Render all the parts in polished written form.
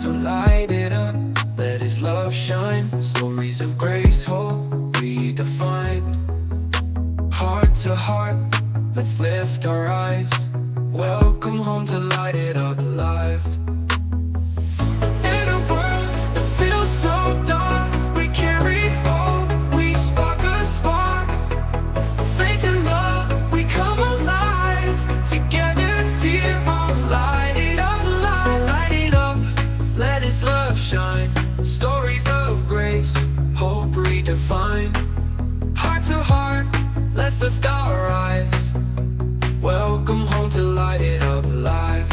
So light it up, let His love shine. Stories of grace, hope redefined. Heart to heart, let's lift our eyes. Welcome home to Light It Up Live. In a world that feels so dark, we carry hope, we spark a spark. Faith and love, we come alive. Together here on Light It Up Live. So light it up, let His love shine. Stories of grace, hope redefined. Heart to heart, let's lift our eyes. Welcome home to Light It Up Live.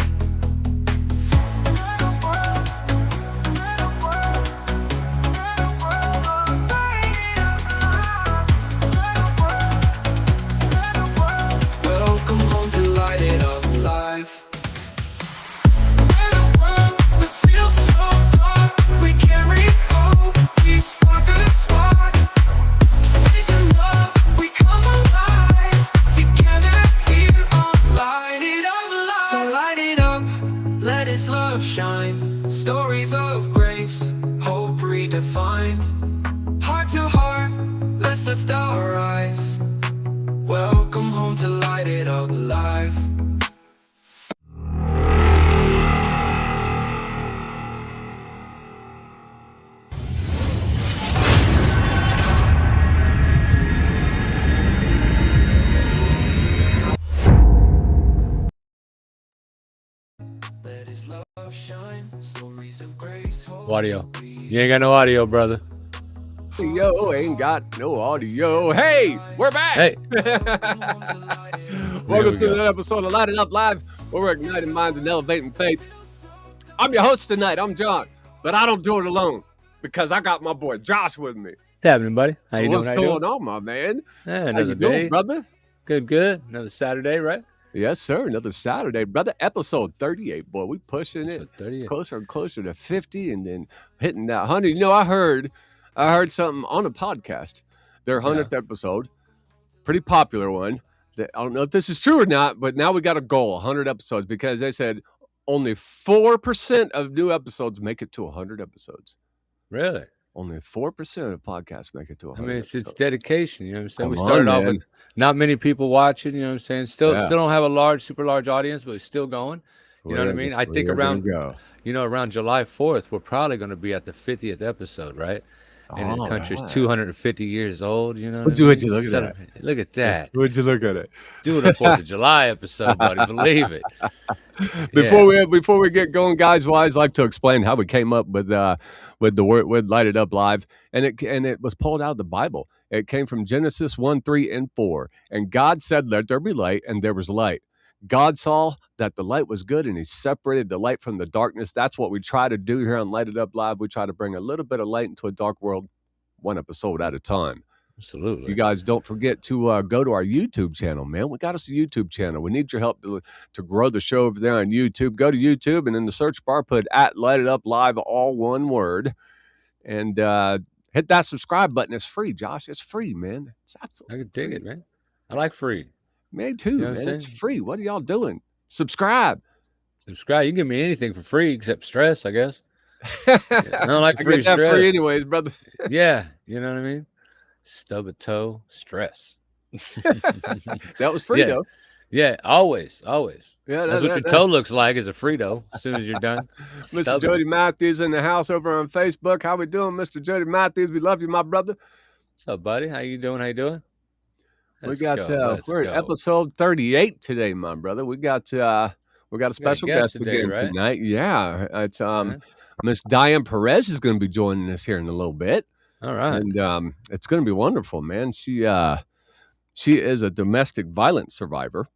Welcome home to Light It Up Live. In a world that feels so dark, we carry hope, we spark a spark. Faith and love, we come alive. Together here on Light It Up Live. So light it up, let His love shine. Stories of grace, hope redefined. Heart to heart, let's lift our eyes. Welcome home to Light It Up Live. Let His love shine. Stories of grace, hope Audio. You ain't got no audio, brother. Yo, ain't got no audio. Hey, we're back. Hey. Welcome to go. another episode of Light It Up Live, where we're igniting minds and elevating faith. I'm your host tonight. I'm John, but I don't do it alone because I got my boy Josh with me. What's happening, buddy? How you What's doing? How you going on, my man? doing? How Another you day. doing, brother? Good. Another Saturday, right? Yes, sir. Another Saturday, brother. Episode 38, boy. We pushing it. Episode 38. It's closer and closer to 50, and then hitting that 100. You know, I heard something on a podcast. Their 100th episode, pretty popular one. I don't know if this is true or not, but now we got a goal, 100 episodes, because they said only 4% of new episodes make it to 100 episodes. Really? Only 4% of podcasts make it to 100 I mean, it's episodes. dedication. You know what I'm saying? We Come started on, off man. with not many people watching. You know what I'm saying? Still don't have a super large audience, but it's still going. You know what I mean? I think around July 4th, we're probably going to be at the 50th episode, right? And the country's 250 years old, you know. Would you look at that? Look at that. Would you look at it? Doing a 4th of July episode, buddy. Believe it. Before we get going, guys, well, I'd like to explain how we came up with the word with Light It Up Live, and it was pulled out of the Bible. It came from Genesis 1, 3, and 4. And God said, "Let there be light," and there was light. God saw that the light was good, and He separated the light from the darkness. That's what we try to do here on Light It Up Live. We try to bring a little bit of light into a dark world, one episode at a time. Absolutely. You guys don't forget to go to our YouTube channel, man. We got us a YouTube channel. We need your help to grow the show over there on YouTube. Go to YouTube, and in the search bar, put at Light It Up Live, all one word, and hit that subscribe button. It's free, Josh. It's free, man. It's absolutely I can dig it, man. I like free. Me too, You know what I'm man. It's saying? free. What are y'all doing? Subscribe. Subscribe. You can give me anything for free except stress, I guess. I don't like I free get that stress. free anyways, brother. Yeah, you know what I mean? Stub a toe, stress. That was free, Yeah. though. Yeah, always. Yeah, That's what your toe looks like is a Frito as soon as you're done. Mr. Stub it. Jody Matthews in the house over on Facebook. How we doing, Mr. Jody Matthews? We love you, my brother. What's up, buddy? How you doing? We're at episode 38 today, my brother. We got a special guest today, again right? tonight. Yeah, it's Okay. Miss Diane Perez is going to be joining us here in a little bit, All right. and it's going to be wonderful, man. She is a domestic violence survivor.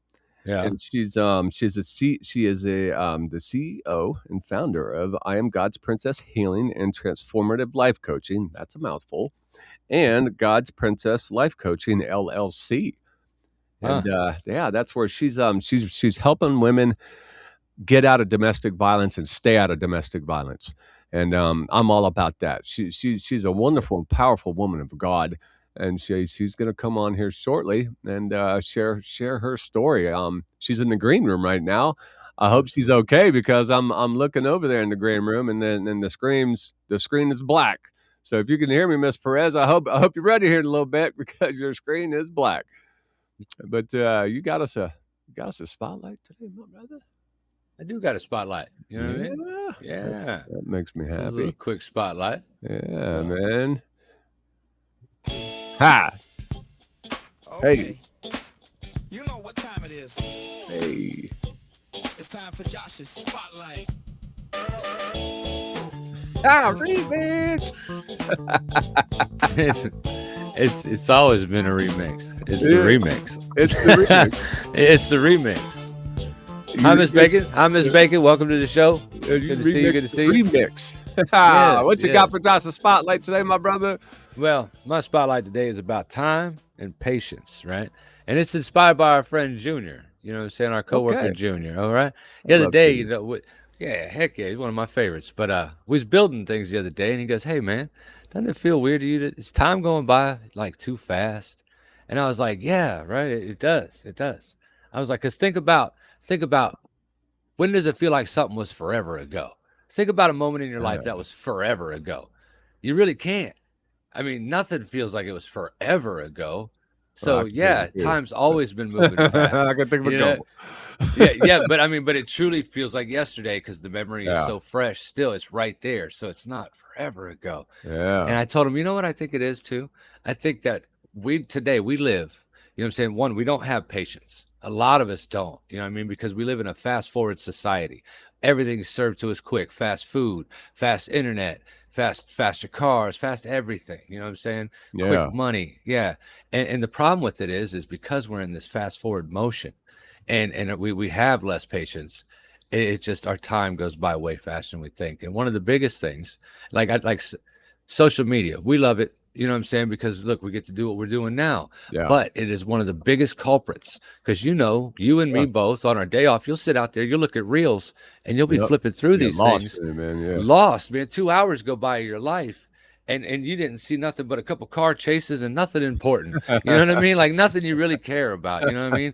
Yeah. And she is the CEO and founder of I Am God's Princess Healing and Transformative Life Coaching. That's a mouthful. And God's Princess Life Coaching LLC. And that's where she's helping women get out of domestic violence and stay out of domestic violence. And I'm all about that. She's a wonderful and powerful woman of God. And she's going to come on here shortly and share her story. She's in the green room right now. I hope she's okay because I'm looking over there in the green room, and then the screen is black. So if you can hear me, Miss Perez, I hope you're ready here in a little bit because your screen is black. But you got us a spotlight today, my brother. I do got a spotlight. You know what I mean? Yeah. That makes me happy. A little quick spotlight. Yeah, man. Hi. Okay. You know what time it is. Hey. It's time for Josh's spotlight. Remix. It's always been a remix. It's the remix. It's the remix. It's the remix. Hi, Miss Bacon. Hi, Miss Bacon. Welcome to the show. Good to see you. Good to see you. Remix. Yes, what you got for Josh's spotlight today, my brother? Well, my spotlight today is about time and patience, right? And it's inspired by our friend Junior. You know what I'm saying? Our coworker Junior. All right. The other day, you know, heck yeah, he's one of my favorites. But we was building things the other day, and he goes, "Hey, man, doesn't it feel weird to you that it's time going by like too fast?" And I was like, "Yeah, right. It does. It does." I was like, "Cause think about when does it feel like something was forever ago? Think about a moment in your life that was forever ago. You really can't. I mean, nothing feels like it was forever ago. So time's always been moving fast. I can think of a couple. yeah, but I mean, but it truly feels like yesterday because the memory is so fresh. Still, it's right there, so it's not forever ago. Yeah. And I told him, you know what I think it is too. I think that today we live. You know what I'm saying? One, we don't have patience. A lot of us don't. You know what I mean? Because we live in a fast forward society. Everything's served to us quick. Fast food, fast internet, faster cars, fast everything. You know what I'm saying? Yeah. Quick money. Yeah. And the problem with it is because we're in this fast forward motion and we have less patience, it just, our time goes by way faster than we think. And one of the biggest things, like social media, we love it. You know what I'm saying? Because look, we get to do what we're doing now. Yeah. But it is one of the biggest culprits because, you know, you and me both on our day off, you'll sit out there, you'll look at reels and you'll be flipping through these things. Lost, man. 2 hours go by your life and you didn't see nothing but a couple car chases and nothing important. You know what I mean? Like nothing you really care about. You know what I mean?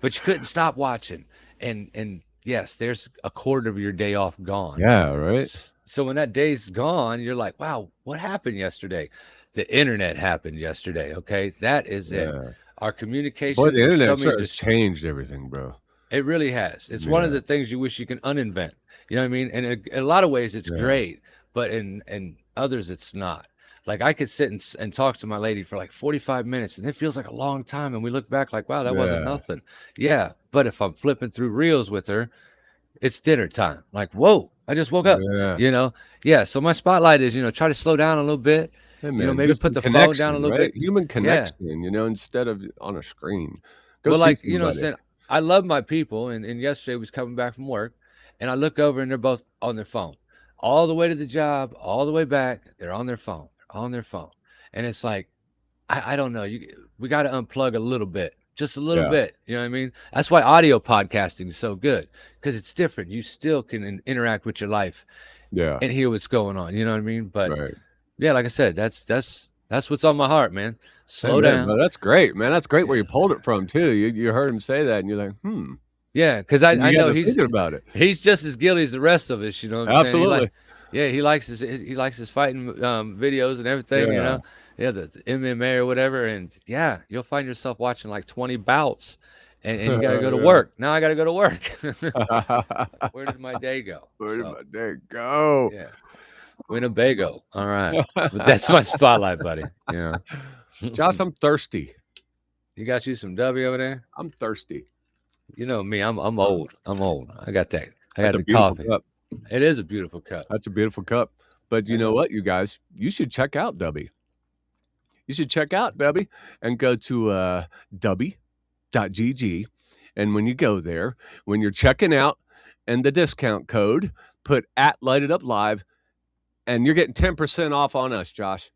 But you couldn't stop watching. And yes, there's a quarter of your day off gone. Yeah, right. So when that day's gone, you're like, wow, what happened yesterday? The internet happened yesterday. Okay, that is it. Our communication. Boy, the internet has changed everything, bro. It really has. It's one of the things you wish you can uninvent. You know what I mean? And in a lot of ways, it's great, but in others, it's not. Like I could sit and talk to my lady for like 45 minutes, and it feels like a long time. And we look back like, wow, that wasn't nothing. Yeah, but if I'm flipping through reels with her, it's dinner time. Like, whoa, I just woke up. You know? Yeah. So my spotlight is, you know, try to slow down a little bit. Hey, man, you know, maybe put the phone down a little bit. Human connection, you know, instead of on a screen. Go well, see like, somebody. you know, saying I love my people, and yesterday was coming back from work, and I look over and they're both on their phone, all the way to the job, all the way back. They're on their phone, and it's like, I don't know. We got to unplug a little bit, just a little bit. You know what I mean? That's why audio podcasting is so good because it's different. You still can interact with your life, and hear what's going on. You know what I mean? But yeah, like I said, that's what's on my heart, man. Slow down. Well, that's great, man. That's great where you pulled it from too. You heard him say that, and you're like, Yeah, because I know he's thinking about it. He's just as guilty as the rest of us. You know what I'm Absolutely. saying? He likes his fighting videos and everything. You know, the MMA or whatever, and you'll find yourself watching like 20 bouts, and you got to go to work. Now I got to go to work. Where did my day go? Where did my day go? Yeah. Winnebago. All right. But that's my spotlight, buddy. Yeah. Josh, I'm thirsty. You got you some W over there? I'm thirsty. You know me. I'm old. I got that. I got the coffee. Cup. It is a beautiful cup. That's a beautiful cup. But you know what, you guys? You should check out Dubby. You should check out Dubby and go to dubby.gg. And when you go there, when you're checking out and the discount code, put @LightItUpLive. And you're getting 10% off on us, Josh.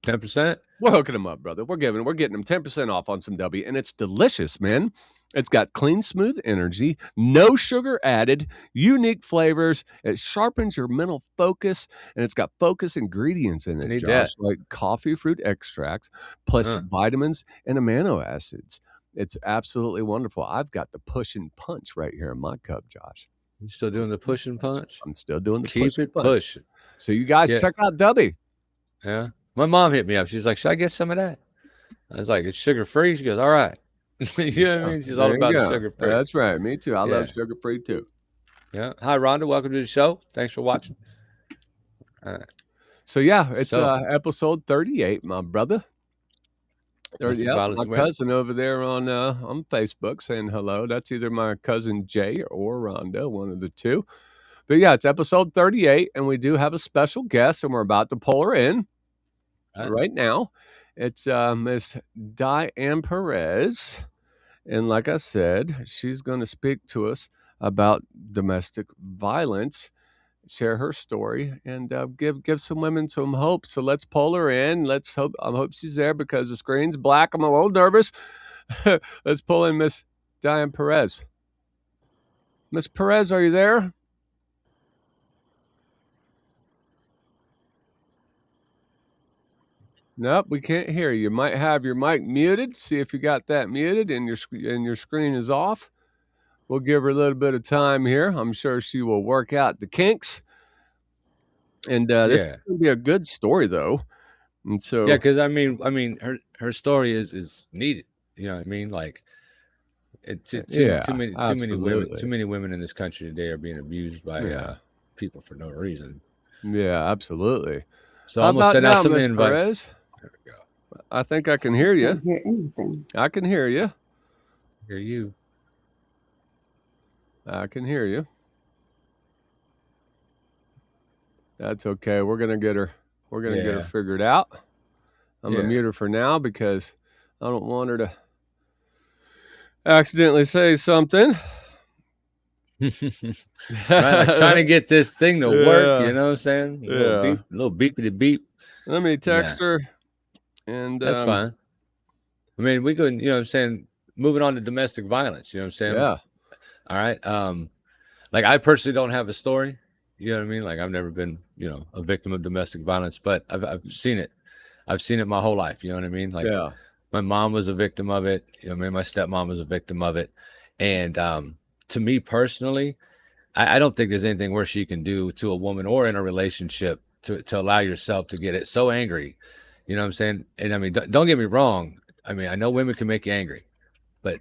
10%? We're hooking them up, brother. We're getting them 10% off on some W, and it's delicious, man. It's got clean, smooth energy, no sugar added, unique flavors. It sharpens your mental focus, and it's got focus ingredients in it, Josh, like coffee fruit extracts, plus vitamins and amino acids. It's absolutely wonderful. I've got the push and punch right here in my cup, Josh. You still doing the push and punch? I'm still doing the Keep push and it punch. pushing. So you guys check out Dubby. Yeah. My mom hit me up. She's like, "Should I get some of that?" I was like, "It's sugar free." She goes, "All right." You know what I mean? She's all about the sugar free. That's right. Me too. I love sugar free too. Yeah. Hi, Rhonda. Welcome to the show. Thanks for watching. All right. So yeah, it's episode 38, my brother. My cousin over there on Facebook saying hello. That's either my cousin Jay or Rhonda, one of the two. But yeah, it's episode 38, and we do have a special guest, and we're about to pull her in right now. It's Miss Diane Perez. And like I said, she's going to speak to us about domestic violence, share her story, and give some women some hope. So let's pull her in. I hope she's there because the screen's black. I'm a little nervous. Let's pull in Miss Diane Perez. Miss Perez, are you there? Nope, we can't hear you. You might have your mic muted. See if you got that muted and your screen is off. We'll give her a little bit of time here. I'm sure she will work out the kinks. And this is going to be a good story, though. And so because I mean, her story is needed. You know what I mean? Like, too many women in this country today are being abused by people for no reason. Yeah, absolutely. So I'm gonna send out some invites. Perez? There we go. I think I can hear you. I can't hear anything. I can hear you. Hear you. I can hear you. That's okay. We're gonna get her. We're gonna get her figured out. I'm gonna mute her for now because I don't want her to accidentally say something. Right, like trying to get this thing to work. You know what I'm saying? A little beepity beep. Let me text her, and that's fine. I mean, we could. You know what I'm saying? Moving on to domestic violence. You know what I'm saying? Yeah. All right. Like I personally don't have a story. You know what I mean? Like I've never been, a victim of domestic violence, but I've seen it. I've seen it my whole life. You know what I mean? Like my mom was a victim of it. You know, my stepmom was a victim of it. And to me personally, I don't think there's anything worse you can do to a woman or in a relationship to allow yourself to get it so angry. You know what I'm saying? And I mean, don't get me wrong. I mean, I know women can make you angry, but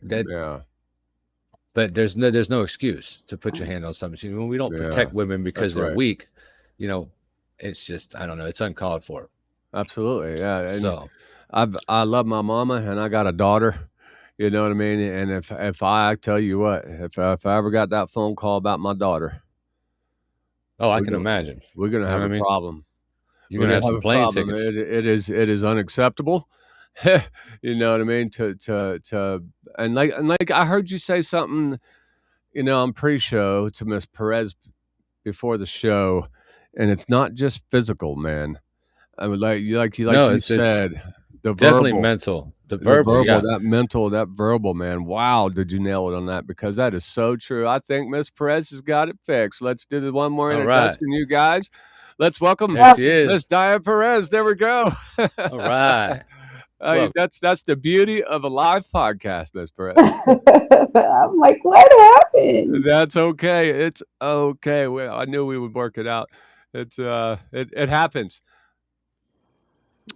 But there's no excuse to put your hand on something. When we don't protect women because they're weak, it's just, I don't know, it's uncalled for. Absolutely, yeah. And so I love my mama, and I got a daughter. You know what I mean? And if I tell you what, if I ever got that phone call about my daughter, I can imagine we're gonna have a problem. You're gonna have some plane tickets. It is unacceptable. You know what I mean? And like I heard you say something, on pre-show to Miss Perez before the show, and it's not just physical, man. I would you said, the definitely verbal, mental, the verbal, that verbal, man. Wow, did you nail it on that? Because that is so true. I think Miss Perez has got it fixed. Let's do the one more introduction, you guys. Let's welcome Miss Diane Perez. There we go. All right. That's the beauty of a live podcast, Miss Perez. I'm like, what happened? That's okay. It's okay. I knew we would work it out. It's it happens.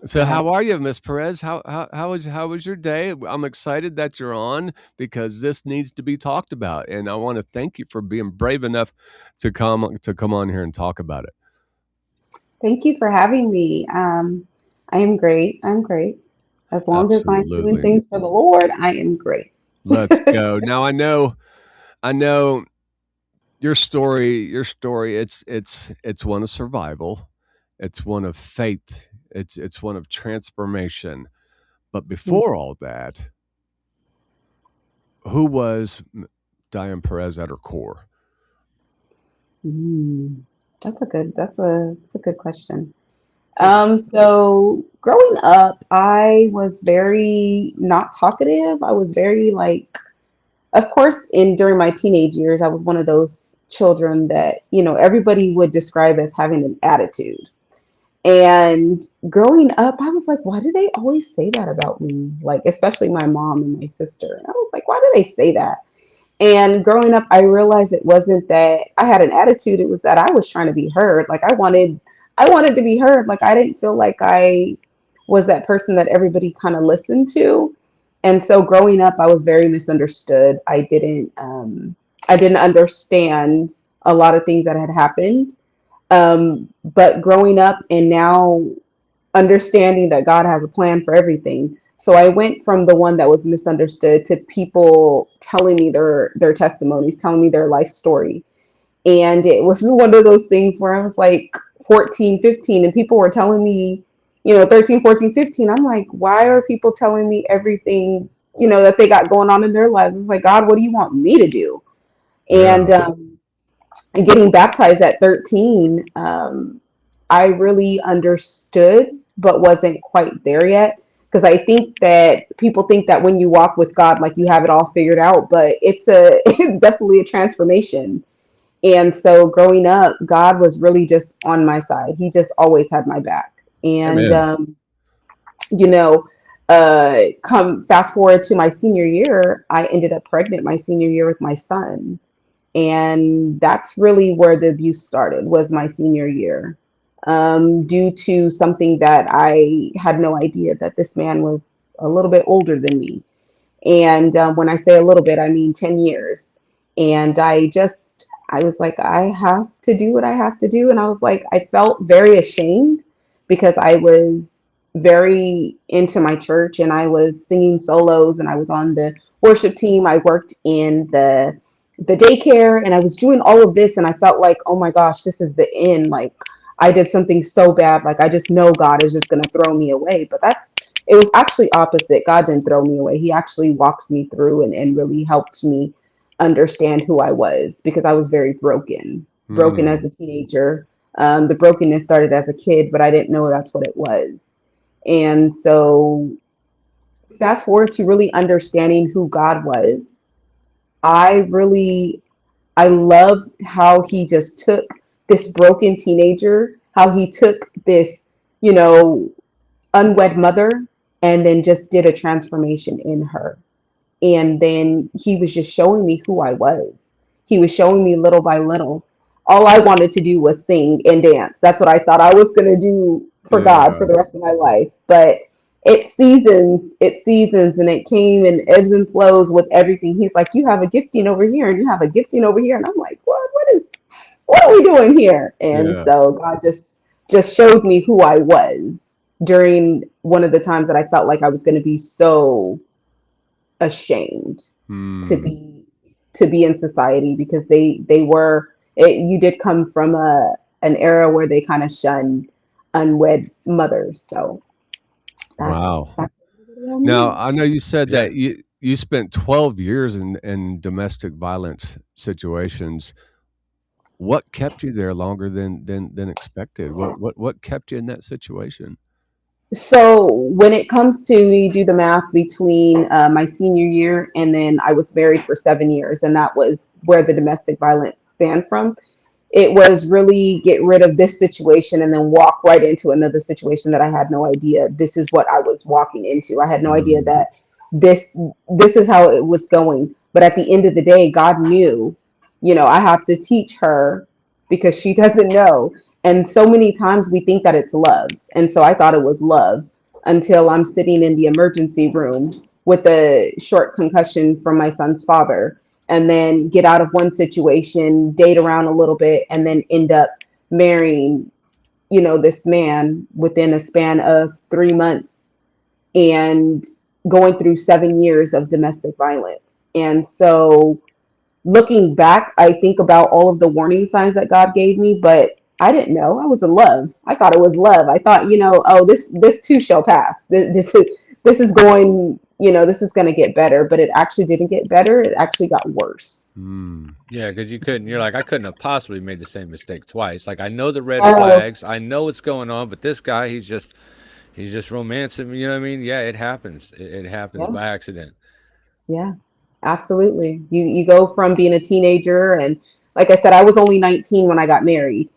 So how are you, Miss Perez? How was your day? I'm excited that you're on because this needs to be talked about, and I want to thank you for being brave enough to come on here and talk about it. Thank you for having me. I am great. I'm great. As long as I'm doing things for the Lord, I am great. Let's go. Now I know your story. It's one of survival. It's one of faith. It's one of transformation. But before all that, who was Diane Perez at her core? That's a good question. So growing up, I was very not talkative. I was very of course, during my teenage years, I was one of those children that, everybody would describe as having an attitude. And growing up, I was like, why do they always say that about me? Like, especially my mom and my sister. And I was like, why do they say that? And growing up, I realized it wasn't that I had an attitude. It was that I was trying to be heard. Like I wanted to be heard. Like I didn't feel like I was that person that everybody kind of listened to. And so growing up, I was very misunderstood. I didn't understand a lot of things that had happened. But growing up and now understanding that God has a plan for everything. So I went from the one that was misunderstood to people telling me their testimonies, telling me their life story. And it was one of those things where I was like 14, 15, and people were telling me, 13, 14, 15. I'm like, why are people telling me everything, that they got going on in their lives? It's like, God, what do you want me to do? Yeah. And getting baptized at 13, I really understood, but wasn't quite there yet. Because I think that people think that when you walk with God, like you have it all figured out, but it's definitely a transformation. And so growing up, God was really just on my side. He just always had my back. And Amen. you know, come fast forward to my senior year, I ended up pregnant my senior year with my son. And that's really where the abuse started, was my senior year, due to something that I had no idea, that this man was a little bit older than me. And when I say a little bit, I mean 10 years. And I was like, I have to do what I have to do. And I was like, I felt very ashamed because I was very into my church and I was singing solos and I was on the worship team. I worked in the daycare and I was doing all of this. And I felt like, oh my gosh, this is the end. Like I did something so bad. Like I just know God is just going to throw me away. But it was actually opposite. God didn't throw me away. He actually walked me through and really helped me understand who I was, because I was very broken as Mm. a teenager. The brokenness started as a kid, but I didn't know that's what it was. And so fast forward to really understanding who God was, I really, I love how he just took this broken teenager, how he took this, you know, unwed mother, and then just did a transformation in her. And then he was just showing me who I was. He was showing me little by little. All I wanted to do was sing and dance. That's what I thought I was going to do for God Yeah. for the rest of my life. But it seasons, and it came in ebbs and flows with everything. He's like, you have a gifting over here, and you have a gifting over here. And I'm like, what are we doing here? And Yeah. so God just showed me who I was during one of the times that I felt like I was going to be so ashamed to Mm. be in society, because you did come from an era where they kind of shunned unwed mothers. So Wow. that's what Now, me. I know you said Yeah. that you spent 12 years in domestic violence situations. What kept you there longer than expected? What kept you in that situation? So when it comes to, you do the math between my senior year and then I was married for 7 years, and that was where the domestic violence spanned from. It was really get rid of this situation and then walk right into another situation that I had no idea this is what I was walking into. I had no idea Mm. that this this is how it was going. But at the end of the day, God knew, I have to teach her because she doesn't know. And so many times we think that it's love. And so I thought it was love until I'm sitting in the emergency room with a short concussion from my son's father, and then get out of one situation, date around a little bit, and then end up marrying, this man within a span of 3 months, and going through 7 years of domestic violence. And so looking back, I think about all of the warning signs that God gave me, but I didn't know I was in love. I thought it was love. I thought, oh, this too shall pass. This is going, this is going to get better, but it actually didn't get better. It actually got worse. Mm. Yeah, because you're like, I couldn't have possibly made the same mistake twice. Like, I know the red Oh, flags, I know what's going on, but this guy, he's just romancing me. You know what I mean? Yeah, it happens. It happens yeah, by accident. yeah, absolutely. You go from being a teenager, and like I said, I was only 19 when I got married,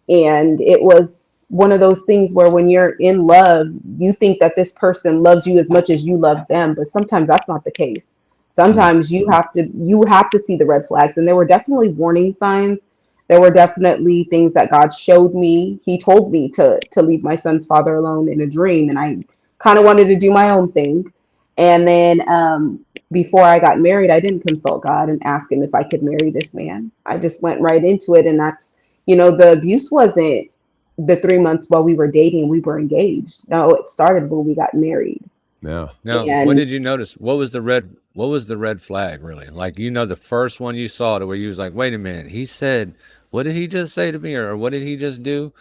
and it was one of those things where when you're in love, you think that this person loves you as much as you love them, but sometimes that's not the case. Sometimes you have to see the red flags, and there were definitely warning signs. There were definitely things that God showed me. He told me to leave my son's father alone in a dream, and I kind of wanted to do my own thing. And then before I got married, I didn't consult God and ask him if I could marry this man. I just went right into it, and that's, the abuse wasn't the 3 months while we were dating, we were engaged. No, it started when we got married. Yeah. Now, what And did you notice? What was the red flag really? Like, the first one you saw to where you was like, wait a minute, he said, what did he just say to me? Or what did he just do?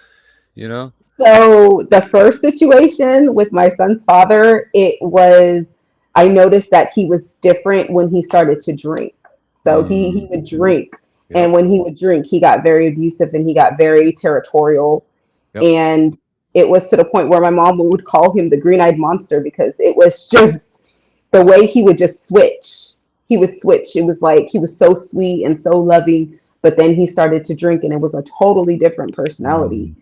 so the first situation with my son's father, I noticed that he was different when he started to drink. So he would drink. Yep. And when he would drink, he got very abusive and he got very territorial. Yep. And it was to the point where my mom would call him the green-eyed monster, because it was just the way he would just switch. He would switch. It was like he was so sweet and so loving, but then he started to drink and it was a totally different personality.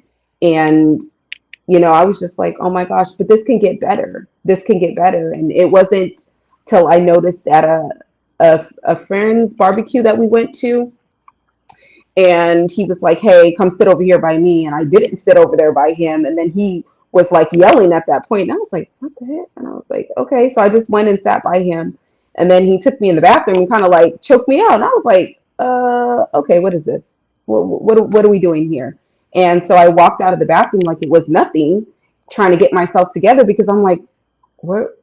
And I was just like, oh my gosh, but this can get better. This can get better. And it wasn't till I noticed at a friend's barbecue that we went to, and he was like, hey, come sit over here by me. And I didn't sit over there by him. And then he was like yelling at that point. And I was like, what the heck? And I was like, okay. So I just went and sat by him. And then he took me in the bathroom and kind of like choked me out. And I was like, okay, what is this? What are we doing here? And so I walked out of the bathroom like it was nothing, trying to get myself together, because I'm like, what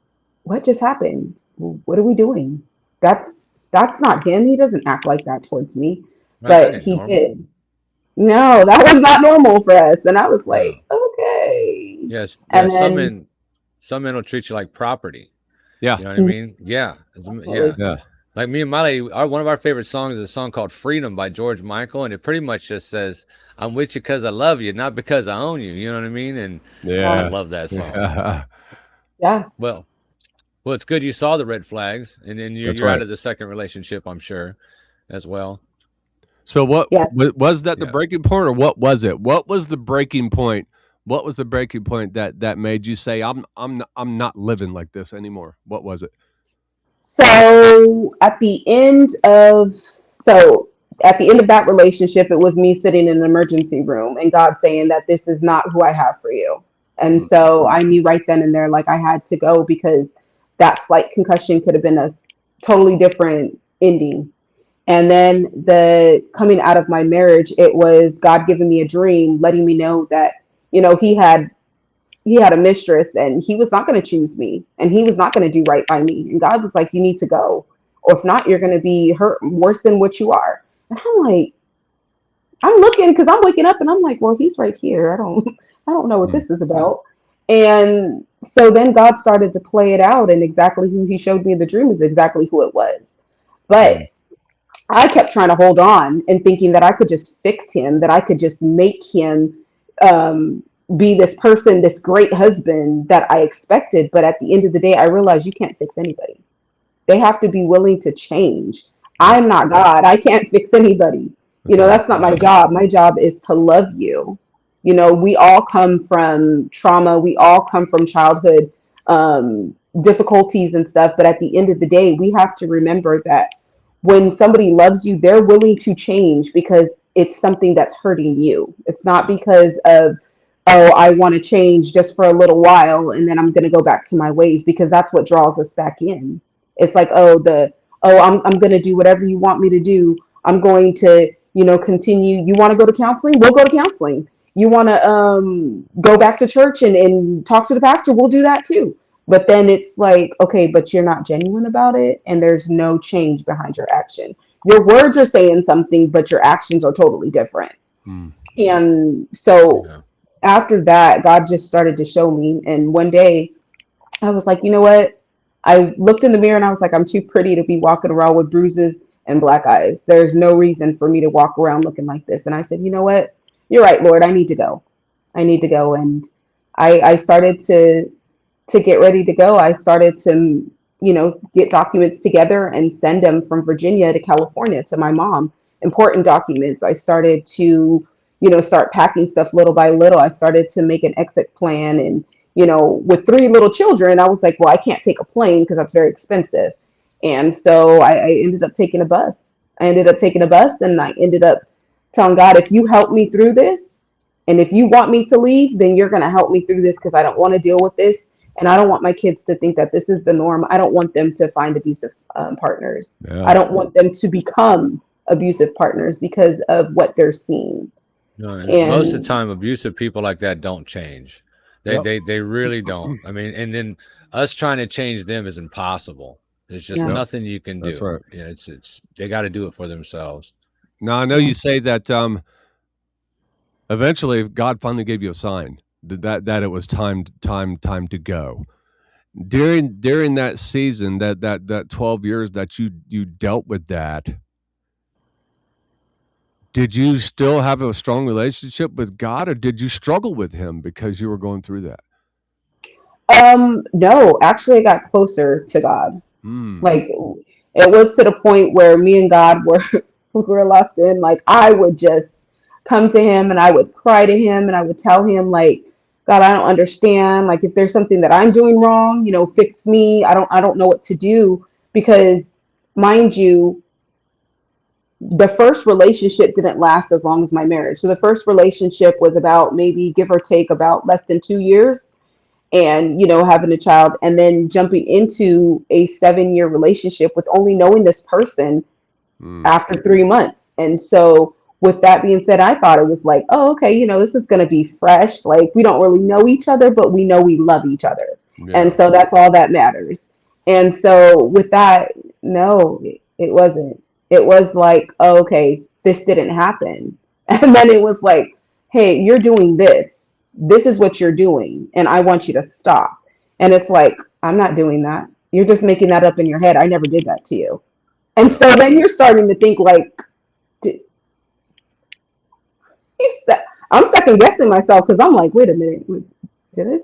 just happened? What are we doing? That's not him. He doesn't act like that towards me. But he did. No, that was not normal for us. And I was like, okay. Yes. And then some men will treat you like property. Yeah. You know what I mean? Yeah. Yeah. Like me and Miley, one of our favorite songs is a song called Freedom by George Michael. And it pretty much just says, I'm with you because I love you, not because I own you. You know what I mean? And I love that song. Yeah. Well, it's good you saw the red flags, and then you're out of the second relationship, I'm sure, as well. So was that the breaking point, or what was it? What was the breaking point? What was the breaking point that made you say, I'm not living like this anymore? What was it? So at the end of that relationship, it was me sitting in an emergency room and God saying that this is not who I have for you. And so I knew right then and there, like, I had to go, because that slight concussion could have been a totally different ending. And then the coming out of my marriage, it was God giving me a dream, letting me know that, he had a mistress and he was not going to choose me, and he was not going to do right by me. And God was like, you need to go, or if not, you're going to be hurt worse than what you are. And I'm looking, because I'm waking up and I'm like, well, he's right here. I don't know what this is about. And so then God started to play it out, and exactly who he showed me in the dream is exactly who it was. But I kept trying to hold on and thinking that I could just fix him, that I could just make him be this person, this great husband that I expected. But at the end of the day, I realized you can't fix anybody. They have to be willing to change. I'm not God. I can't fix anybody. That's not my job. My job is to love you. We all come from trauma. We all come from childhood difficulties and stuff. But at the end of the day, we have to remember that when somebody loves you, they're willing to change because it's something that's hurting you. It's not because of, oh, I want to change just for a little while and then I'm going to go back to my ways, because that's what draws us back in. It's like, I'm going to do whatever you want me to do. I'm going to, continue. You want to go to counseling? We'll go to counseling. You want to go back to church and talk to the pastor? We'll do that too. But then it's like, okay, but you're not genuine about it, and there's no change behind your action. Your words are saying something, but your actions are totally different. And so after that, God just started to show me. And one day I was like, you know what? I looked in the mirror and I was like, I'm too pretty to be walking around with bruises and black eyes. There's no reason for me to walk around looking like this. And I said, you know what? You're right, Lord. I need to go. And I started to get ready to go. I started to, get documents together and send them from Virginia to California to my mom. Important documents. I started to, start packing stuff little by little. I started to make an exit plan. And, with 3 little children, I was like, well, I can't take a plane because that's very expensive. And so I ended up taking a bus. And I ended up telling God, if you help me through this, and if you want me to leave, then you're going to help me through this because I don't want to deal with this. And I don't want my kids to think that this is the norm. I don't want them to find abusive partners. I don't want them to become abusive partners because of what they're seeing. No, and most of the time, abusive people like that don't change. They really don't. I mean, and then us trying to change them is impossible. There's just nothing you can do. That's right. Yeah, it's they got to do it for themselves. Now I know you say that eventually God finally gave you a sign that it was time to go. During that season, that 12 years that you dealt with that, did you still have a strong relationship with God, or did you struggle with him because you were going through that? No, actually I got closer to God. Like, it was to the point where me and God were locked in. Like, I would just come to him and I would cry to him and I would tell him, like, God, I don't understand. Like, if there's something that I'm doing wrong, fix me. I don't know what to do. Because, mind you, the first relationship didn't last as long as my marriage. So the first relationship was about, maybe give or take, about less than 2 years, and having a child, and then jumping into a 7-year relationship with only knowing this person after 3 months. And so with that being said, I thought it was like, oh, okay, this is going to be fresh. Like, we don't really know each other, but we know we love each other. And so that's all that matters. And so with that, no, it wasn't. It was like, oh, okay, this didn't happen. And then it was like, hey, you're doing this. This is what you're doing, and I want you to stop. And it's like, I'm not doing that. You're just making that up in your head. I never did that to you. And so then you're starting to think, like, I'm second guessing myself, because I'm like, wait a minute, did I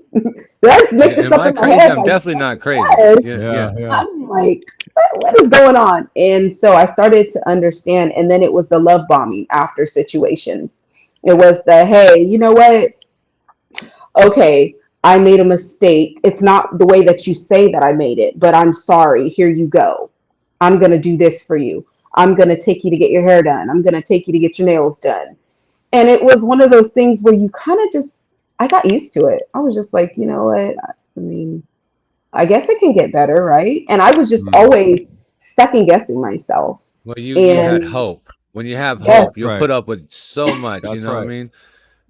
just make this up in my head? I'm definitely not crazy. Yeah. I'm like, what is going on? And so I started to understand. And then it was the love bombing after situations. It was the, hey, you know what? Okay, I made a mistake. It's not the way that you say that I made it, but I'm sorry. Here you go. I'm going to do this for you. I'm going to take you to get your hair done. I'm going to take you to get your nails done. And it was one of those things where you kind of just, I got used to it. I was just like, you know what? I mean, I guess it can get better, right? And I was just always second guessing myself. Well, you had hope. When you have hope, you'll put up with so much. You know what I mean?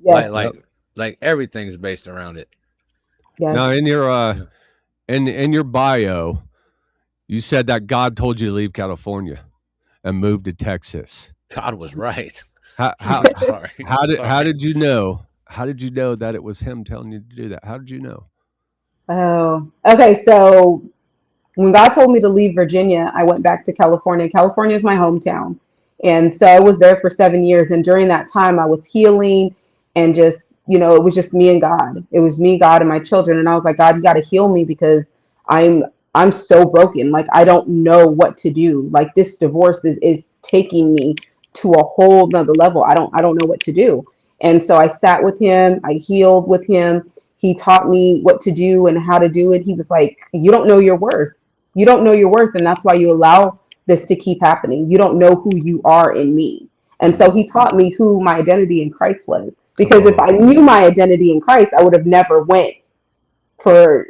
Yes. Like everything's based around it. Yes. Now, in your in your bio, you said that God told you to leave California and move to Texas. God was right. Sorry. How did you know? How did you know that it was him telling you to do that? How did you know? Oh, okay. So when God told me to leave Virginia, I went back to California. California is my hometown. And so I was there for 7 years. And during that time, I was healing, and just, it was just me and God. It was me, God, and my children. And I was like, God, you got to heal me, because I'm so broken. Like, I don't know what to do. Like, this divorce is taking me to a whole nother level. I don't know what to do. And so I sat with him. I healed with him. He taught me what to do and how to do it. He was like, you don't know your worth. You don't know your worth. And that's why you allow this to keep happening. You don't know who you are in me. And so he taught me who my identity in Christ was. Because if I knew my identity in Christ, I would have never went for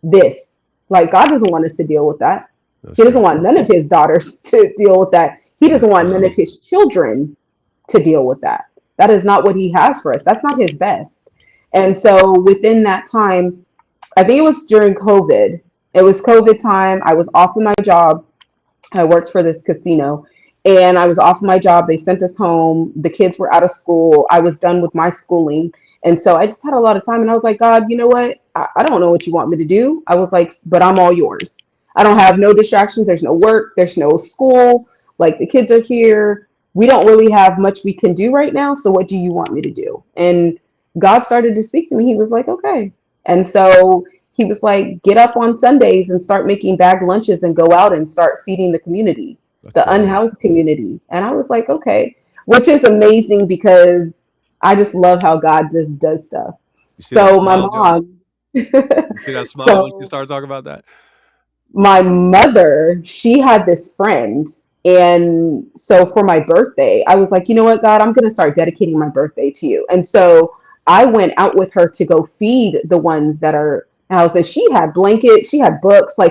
this. Like, God doesn't want us to deal with that. He doesn't want none of his daughters to deal with that. He doesn't want none of his children to deal with that. That is not what he has for us. That's not his best. And so within that time, I think it was during COVID. It was COVID time. I was off of my job. I worked for this casino, and I was off of my job. They sent us home. The kids were out of school. I was done with my schooling. And so I just had a lot of time, and I was like, God, you know what? I don't know what you want me to do. I was like, but I'm all yours. I don't have no distractions. There's no work. There's no school. Like, the kids are here. We don't really have much we can do right now. So what do you want me to do? And God started to speak to me. He was like, okay. And so he was like, get up on Sundays and start making bagged lunches and go out and start feeding the community, the unhoused community. And I was like, okay, which is amazing, because I just love how God just does stuff. You see that So my smile, Josh? mom, You see that smile when she so started talking about that? my mother, she had this friend. And so for my birthday, I was like, you know what, God, I'm going to start dedicating my birthday to you. And so I went out with her to go feed the ones that are housed. And she had blankets, she had books, so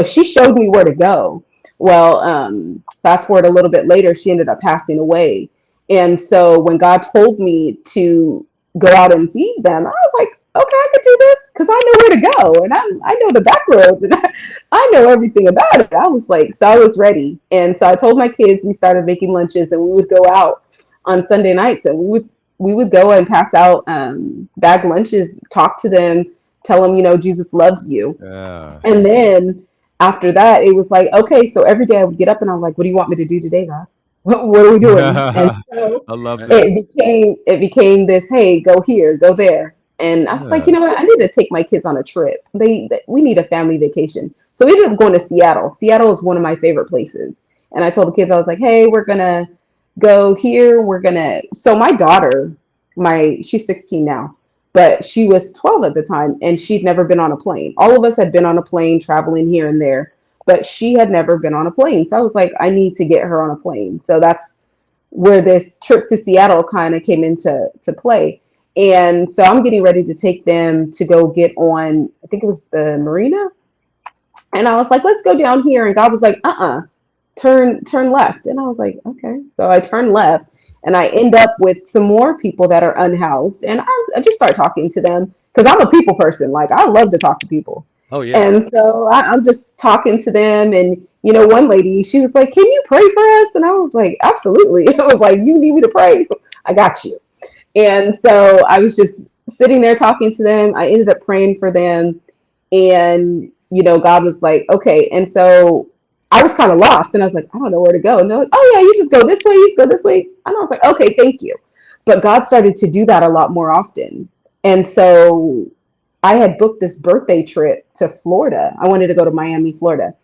she showed me where to go. Well, fast forward a little bit later, she ended up passing away. And so when God told me to go out and feed them, I was like, okay, I could do this because I know where to go and I know the back roads and I know everything about it. I was like, so I was ready. And so I told my kids we started making lunches and we would go out on Sunday nights and we would go and pass out bag lunches, talk to them, tell them, Jesus loves you. Yeah. And then after that, it was like, okay, so every day I would get up and I'm like, what do you want me to do today, God? What are we doing? And so I love that. it became this, hey, go here, go there. And I was like, Yeah. you know what? I need to take my kids on a trip. We need a family vacation. So we ended up going to Seattle. Seattle is one of my favorite places. And I told the kids, I was like, hey, we're gonna go here. So my daughter, she's 16 now, but she was 12 at the time and she'd never been on a plane. All of us had been on a plane traveling here and there, but she had never been on a plane. So I was like, I need to get her on a plane. So that's where this trip to Seattle kind of came into play. And so I'm getting ready to take them to go get on, I think it was the marina. And I was like, let's go down here. And God was like, turn left. And I was like, okay. So I turned left and I end up with some more people that are unhoused. And I just start talking to them because I'm a people person. Like, I love to talk to people. Oh yeah. And so I'm just talking to them. And, one lady, she was like, can you pray for us? And I was like, absolutely. I was like, you need me to pray? I got you. And so I was just sitting there talking to them. I ended up praying for them. And, God was like, okay. And so I was kind of lost. And I was like, I don't know where to go. And they're like, oh, yeah, you just go this way. You just go this way. And I was like, okay, thank you. But God started to do that a lot more often. And so I had booked this birthday trip to Florida. I wanted to go to Miami, Florida.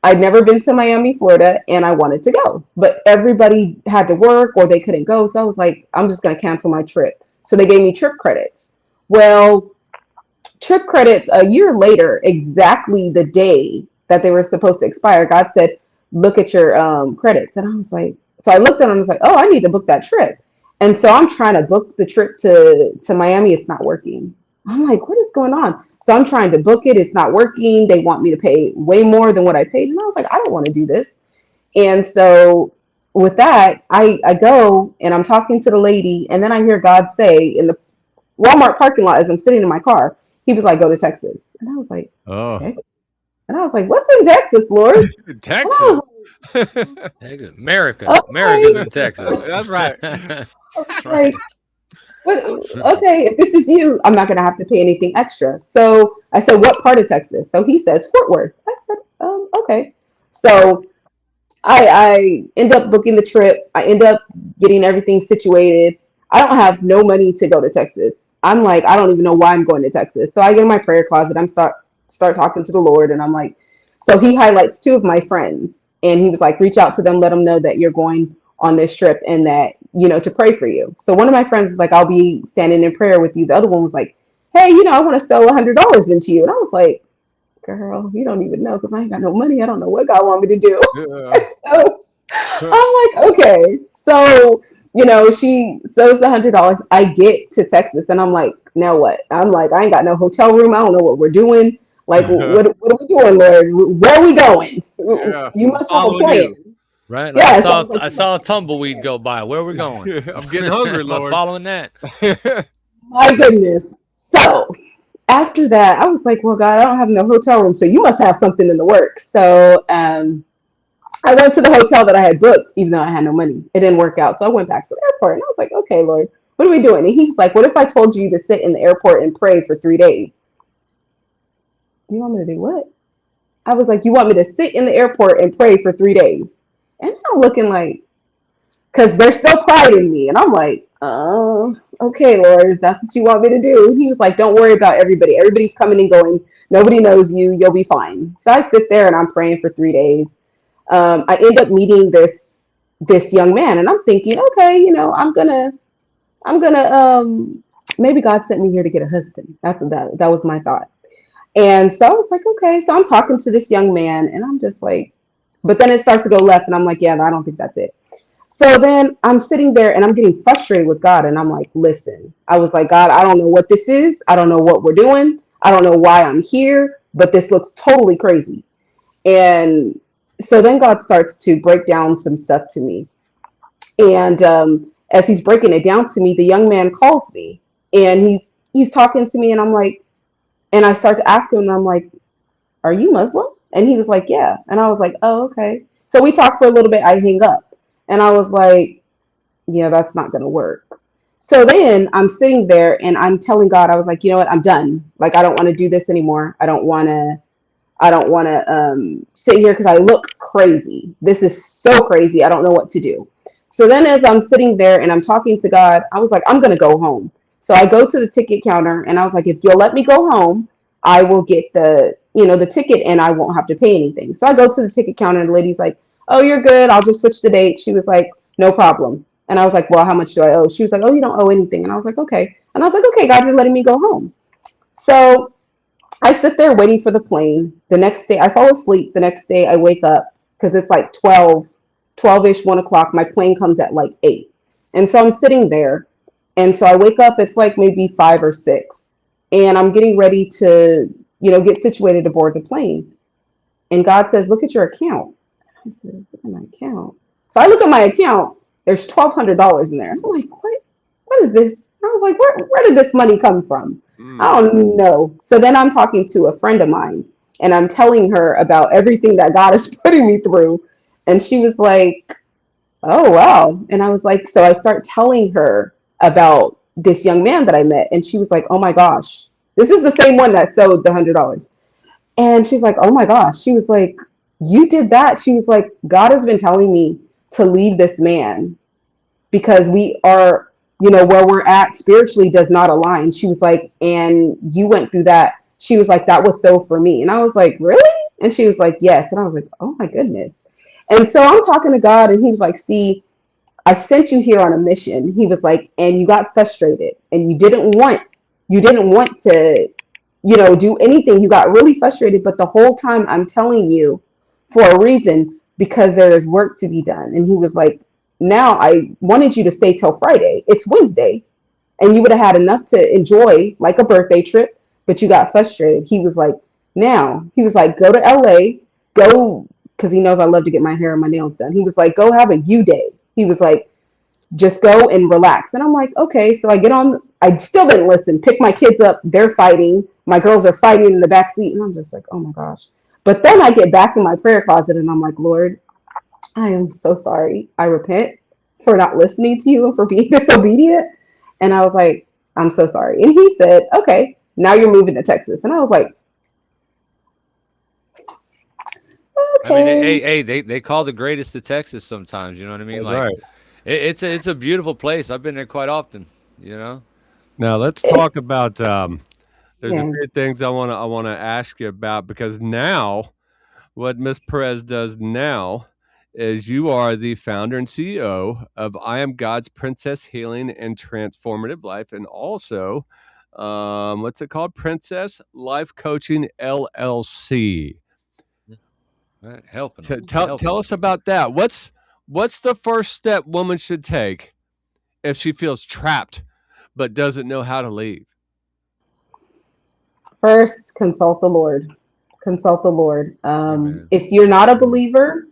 I'd never been to Miami, Florida, and I wanted to go, but everybody had to work or they couldn't go. So I was like, I'm just going to cancel my trip. So they gave me trip credits. Well, trip credits a year later, exactly the day that they were supposed to expire, God said, look at your credits. And I was like, so I looked at them and was like, oh, I need to book that trip. And so I'm trying to book the trip to Miami. It's not working. I'm like, what is going on? So I'm trying to book it. It's not working. They want me to pay way more than what I paid. And I was like, I don't want to do this. And so with that, I go and I'm talking to the lady. And then I hear God say in the Walmart parking lot as I'm sitting in my car, he was like, go to Texas. And I was like, Oh, Texas? And I was like, what's in Texas, Lord? Texas. America. Okay. America's in Texas. That's right. I was like, what? Okay, if this is you, I'm not going to have to pay anything extra. So I said, what part of Texas? So he says, Fort Worth. I said, okay. So I end up booking the trip. I end up getting everything situated. I don't have no money to go to Texas. I'm like, I don't even know why I'm going to Texas. So I get in my prayer closet. I'm start talking to the Lord, and I'm like, so he highlights two of my friends, and he was like, reach out to them, let them know that you're going on this trip, and that to pray for you. So one of my friends was like, I'll be standing in prayer with you. The other one was like, hey, I want to sew $100 into you, and I was like, girl, you don't even know because I ain't got no money. I don't know what God want me to do. Yeah. So I'm like, okay. So, she sews the $100. I get to Texas and I'm like, now what? I'm like, I ain't got no hotel room. I don't know what we're doing. Like, what are we doing, Lord? Where are we going? Yeah. You must have a Following plan. you. Right? Like Yes, I saw a tumbleweed go by. Where are we going? I'm getting hungry, I'm Lord. following that. my goodness. So after that, I was like, well, God, I don't have no hotel room. So you must have something in the works. So I went to the hotel that I had booked, even though I had no money. It didn't work out. So I went back to the airport and I was like, okay, Lord, what are we doing? And he was like, what if I told you to sit in the airport and pray for 3 days? You want me to do what? I was like, you want me to sit in the airport and pray for 3 days? And I'm looking like, because there's still pride in me. And I'm like, oh, okay, Lord, if that's what you want me to do. He was like, don't worry about everybody. Everybody's coming and going. Nobody knows you. You'll be fine. So I sit there and I'm praying for 3 days. I end up meeting this young man, and I'm thinking, okay, I'm gonna I'm gonna maybe God sent me here to get a husband. That was my thought. And so I was like, okay. So I'm talking to this young man, and I'm just like, but then it starts to go left, and I'm like, yeah, I don't think that's it. So then I'm sitting there and I'm getting frustrated with God, and I'm like, listen, I was like, God, I don't know what this is. I don't know what we're doing. I don't know why I'm here, but this looks totally crazy. And so then God starts to break down some stuff to me. And as he's breaking it down to me, the young man calls me, and he's talking to me, and I'm like, and I start to ask him, and I'm like, are you Muslim? And he was like, yeah. And I was like, oh, okay. So we talked for a little bit. I hang up, and I was like, yeah, that's not going to work. So then I'm sitting there and I'm telling God, I was like, you know what? I'm done. Like, I don't want to do this anymore. I don't want to sit here because I look crazy. This is so crazy. I don't know what to do. So then, as I'm sitting there and I'm talking to God, I was like, I'm going to go home. So I go to the ticket counter and I was like, if you'll let me go home, I will get the ticket and I won't have to pay anything. So I go to the ticket counter and the lady's like, oh, you're good. I'll just switch the date. She was like, no problem. And I was like, well, how much do I owe? She was like, oh, you don't owe anything. And I was like, okay. And I was like, okay, God, you're letting me go home. So I sit there waiting for the plane. The next day, I fall asleep. The next day, I wake up because it's like 12-ish, 1 o'clock. My plane comes at like 8. And so I'm sitting there. And so I wake up, it's like maybe 5 or 6. And I'm getting ready to, get situated to board the plane. And God says, look at your account. I said, look at my account. So I look at my account. There's $1,200 in there. I'm like, what? What is this? I was like, where did this money come from? I don't know. So then I'm talking to a friend of mine and I'm telling her about everything that God is putting me through. And she was like, oh, wow. And I was like, so I start telling her about this young man that I met. And she was like, oh my gosh, this is the same one that sold the $100. And she's like, oh my gosh. She was like, you did that. She was like, God has been telling me to leave this man because we are, where we're at spiritually does not align. She was like, and you went through that. She was like, that was so for me. And I was like, really? And she was like, yes. And I was like, oh my goodness. And so I'm talking to God, and he was like, see, I sent you here on a mission. He was like, and you got frustrated and you didn't want to, do anything. You got really frustrated. But the whole time I'm telling you for a reason, because there is work to be done. And he was like, now I wanted you to stay till Friday. It's Wednesday. And you would have had enough to enjoy like a birthday trip, but you got frustrated. He was like, go to LA, go, because he knows I love to get my hair and my nails done. He was like, go have a you day. He was like, just go and relax. And I'm like, okay. So I get on, I still didn't listen, pick my kids up. They're fighting. My girls are fighting in the back seat. And I'm just like, oh my gosh. But then I get back in my prayer closet and I'm like, Lord, I am so sorry. I repent for not listening to you and for being disobedient. And I was like, I'm so sorry. And he said, okay, now you're moving to Texas. And I was like, I mean, okay. they call the greatest of Texas sometimes. You know what I mean? That's Like, right. it's a beautiful place. I've been there quite often. You know. Now let's talk about. There's a Yeah. few things I wanna ask you about because now what Miss Perez does now is you are the founder and CEO of I Am God's Princess Healing and Transformative Life, and also, what's it called? Princess Life Coaching LLC. Right, helping them. Tell us about that. What's the first step woman should take if she feels trapped but doesn't know how to leave? First, consult the Lord. Consult the Lord. Amen. If you're not a believer,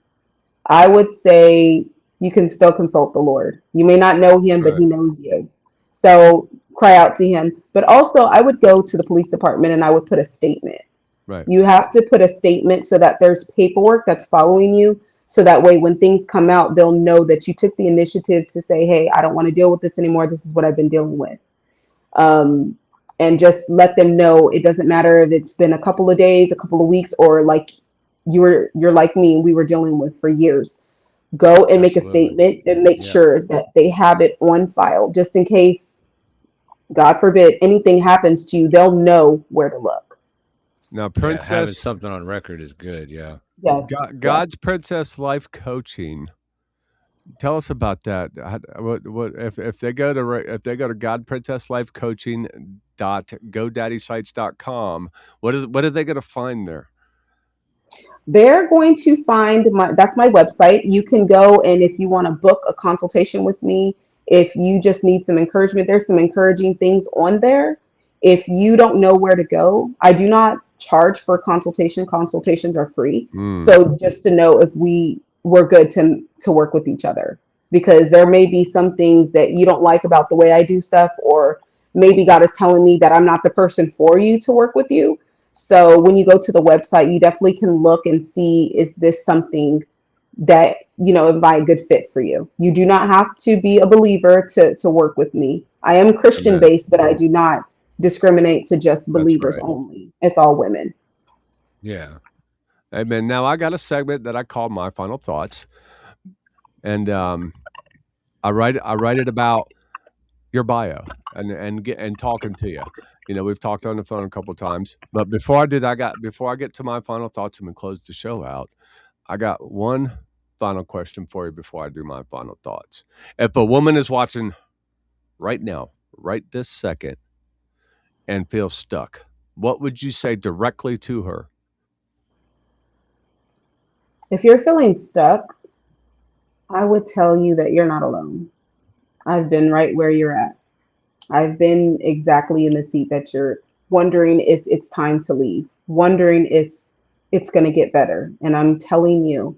I would say you can still consult the Lord. You may not know him, but Right. he knows you. So cry out to him. But also, I would go to the police department and I would put a statement. Right. You have to put a statement so that there's paperwork that's following you. So that way, when things come out, they'll know that you took the initiative to say, hey, I don't want to deal with this anymore. This is what I've been dealing with. Um, and just let them know it doesn't matter if it's been a couple of days, a couple of weeks, or like you're like me and we were dealing with for years. Go and make a Absolutely. statement and make Yeah. sure that they have it on file just in case, God forbid, anything happens to you, they'll know where to look. Now, Yeah. Having Princess something on record is good. Yeah. Yes. Yes. God's Princess Life Coaching. Tell us about that. What if they go to godprincesslifecoaching.godaddysites.com, what are they going to find there? They're going to find that's my website. You can go, and if you want to book a consultation with me, if you just need some encouragement, there's some encouraging things on there. If you don't know where to go, I do not charge for consultation. Consultations are free. So just to know if we're good to work with each other, because there may be some things that you don't like about the way I do stuff, or maybe God is telling me that I'm not the person for you to work with you. So when you go to the website, you definitely can look and see, is this something that, it might be a good fit for you. You do not have to be a believer to work with me. I am Christian Amen. based, but I do not discriminate to just believers right. only. It's all women. Yeah. Amen. Now I got a segment that I call My Final Thoughts. And I write it about your bio and talking to you. We've talked on the phone a couple of times, but before I get to my final thoughts and we close the show out, I got one final question for you before I do my final thoughts. If a woman is watching right now, right this second, and feels stuck, what would you say directly to her? If you're feeling stuck, I would tell you that you're not alone. I've been right where you're at. I've been exactly in the seat that you're wondering if it's time to leave, wondering if it's going to get better. And I'm telling you,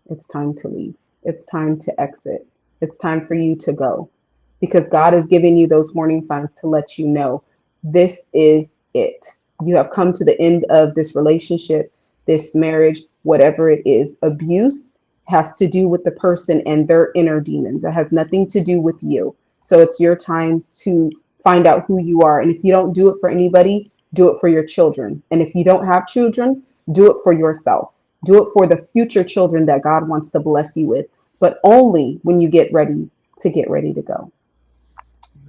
it's time to leave. It's time to exit. It's time for you to go, because God is giving you those warning signs to let you know this is it. You have come to the end of this relationship, this marriage, whatever it is. Abuse has to do with the person and their inner demons. It has nothing to do with you. So it's your time to find out who you are. And if you don't do it for anybody, do it for your children. And if you don't have children, do it for yourself. Do it for the future children that God wants to bless you with, but only when you get ready to go.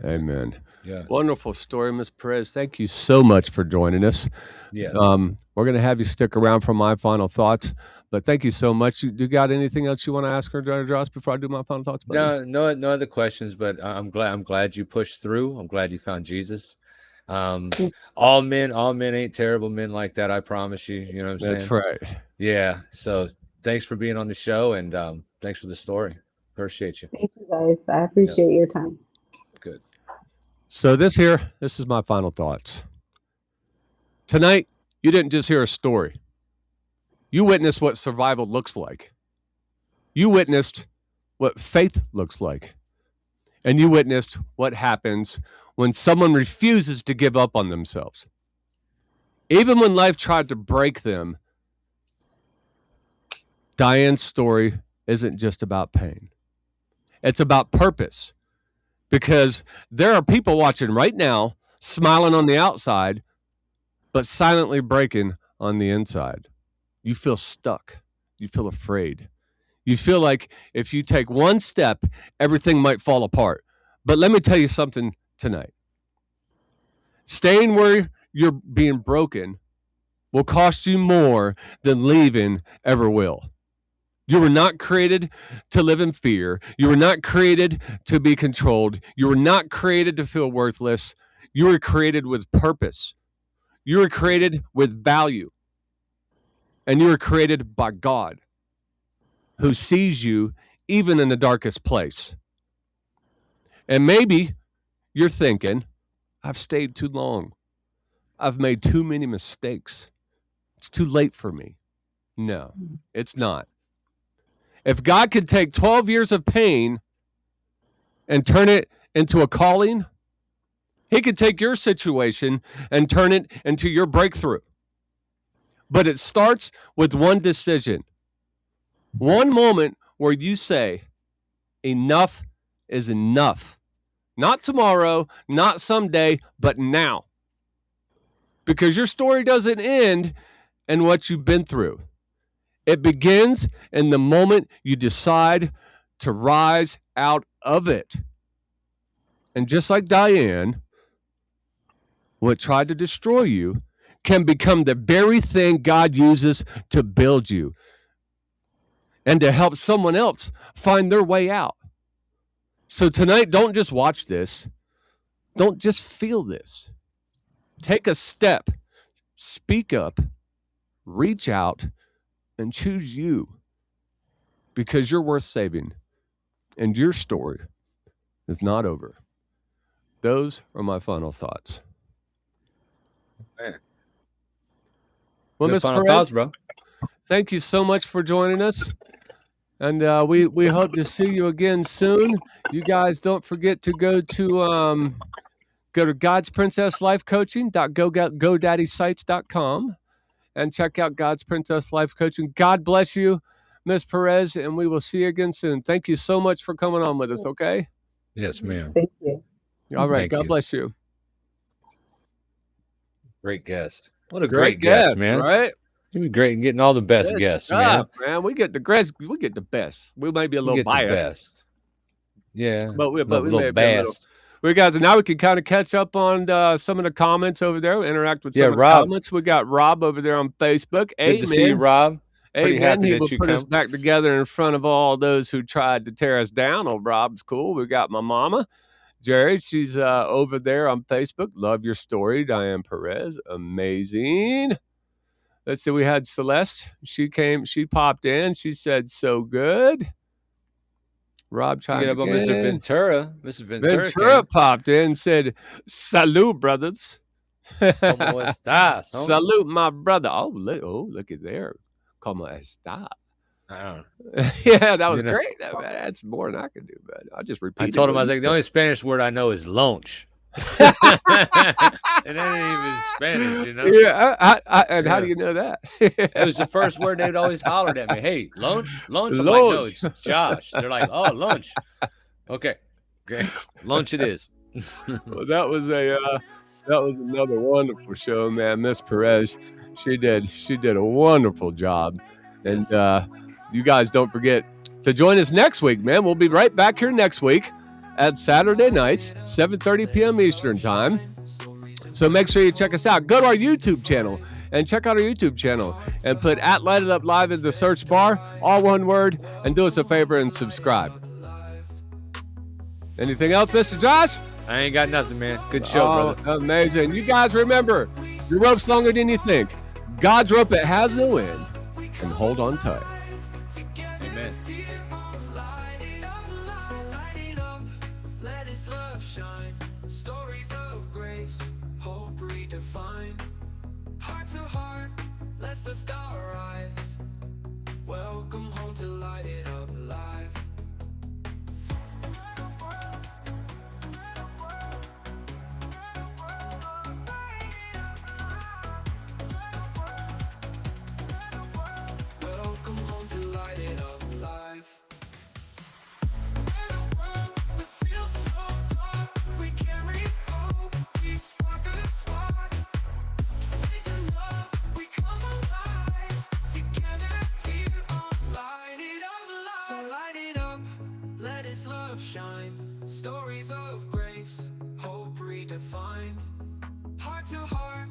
Amen. Yeah. Wonderful story, Ms. Perez. Thank you so much for joining us. Yes. We're going to have you stick around for my final thoughts, but thank you so much. You got anything else you want to ask her, Josh, before I do my final thoughts? Buddy? No other questions, but I'm glad you pushed through. I'm glad you found Jesus. All men ain't terrible men like that. I promise you. You know what I'm saying? That's right. Yeah. So thanks for being on the show, and thanks for the story. Appreciate you. Thank you guys. I appreciate your time. Good. So this is my final thoughts. Tonight, you didn't just hear a story. You witnessed what survival looks like. You witnessed what faith looks like. And you witnessed what happens when someone refuses to give up on themselves. Even when life tried to break them, Diane's story isn't just about pain. It's about purpose. Because there are people watching right now, smiling on the outside, but silently breaking on the inside. You feel stuck. You feel afraid. You feel like if you take one step, everything might fall apart. But let me tell you something tonight. Staying where you're being broken will cost you more than leaving ever will. You were not created to live in fear. You were not created to be controlled. You were not created to feel worthless. You were created with purpose. You were created with value. And you were created by God, who sees you even in the darkest place. And maybe you're thinking, I've stayed too long. I've made too many mistakes. It's too late for me. No, it's not. If God could take 12 years of pain and turn it into a calling, he could take your situation and turn it into your breakthrough. But it starts with one decision. One moment where you say, enough is enough. Not tomorrow, not someday, but now. Because your story doesn't end in what you've been through. It begins in the moment you decide to rise out of it. And just like Diane, what tried to destroy you can become the very thing God uses to build you. and to help someone else find their way out. So tonight, don't just watch this. Don't just feel this. Take a step, speak up, reach out, and choose you, because you're worth saving and your story is not over. Those are my final thoughts. Man. Well, Good Ms. final Perez, thoughts, bro. thank you so much for joining us. And we hope to see you again soon. You guys don't forget to go to God's Princess Life Coaching.GoDaddySites.com and check out God's Princess Life Coaching. God bless you, Ms. Perez, and we will see you again soon. Thank you so much for coming on with us, okay? Yes, ma'am. Thank you. All right. Thank God you. bless you. Great guest. What a Great great guest, guest, man. right? You'd be great getting all the best Good guests, stuff, man. We get the best. We might be a We little get the biased, best. Yeah. but we little may be a little. best. We guys, now we can kind of catch up on some of the comments over there, interact with some of the Rob. comments. We got Rob over there on Facebook. Good to see you, Rob. Pretty happy He that will you put us come. back together in front of all those who tried to tear us down. Oh, Rob's cool. We got my mama, Jerry. She's over there on Facebook. Love your story, Diane Perez. Amazing. Let's see. We had Celeste. She popped in. She said, so good. Rob chimed in. Mr. Ventura. Mr. Ventura popped in and said, salute, brothers. ¿Cómo estás? Salute, my brother. Oh, look at there. Como está? I don't know. Yeah, that was great. That's more than I could do, but I just repeated. I told him, I was like, the only Spanish word I know is lunch. And that ain't even Spanish, you know? Yeah, and how do you know that? It was the first word they'd always hollered at me. Hey, lunch? Lunch? I'm like, no, it's Josh. They're like, oh, lunch. Okay, great. Lunch it is. Well, that was another wonderful show, man. Miss Perez, she did a wonderful job. And you guys don't forget to join us next week, man. We'll be right back here next week at Saturday nights, 7:30 p.m. Eastern time. So make sure you check us out. Go to our YouTube channel and check out our YouTube channel and put @Light It Up Live in the search bar, all one word, and do us a favor and subscribe. Anything else, Mr. Josh? I ain't got nothing, man. Good show, brother. Amazing. You guys remember, your rope's longer than you think. God's rope, it has no end. And hold on tight. Amen. Let His love shine. Stories of grace, hope redefined. Heart to heart, let's lift our eyes. Welcome home to Light It Up Live. Welcome home to Light It Up Live. In a world that feels so dark, we carry hope, we spark a spark. Faith and love, we come alive. Together here on Light It Up Live. So light it up, let His love shine. Stories of grace, hope redefined. Heart to heart,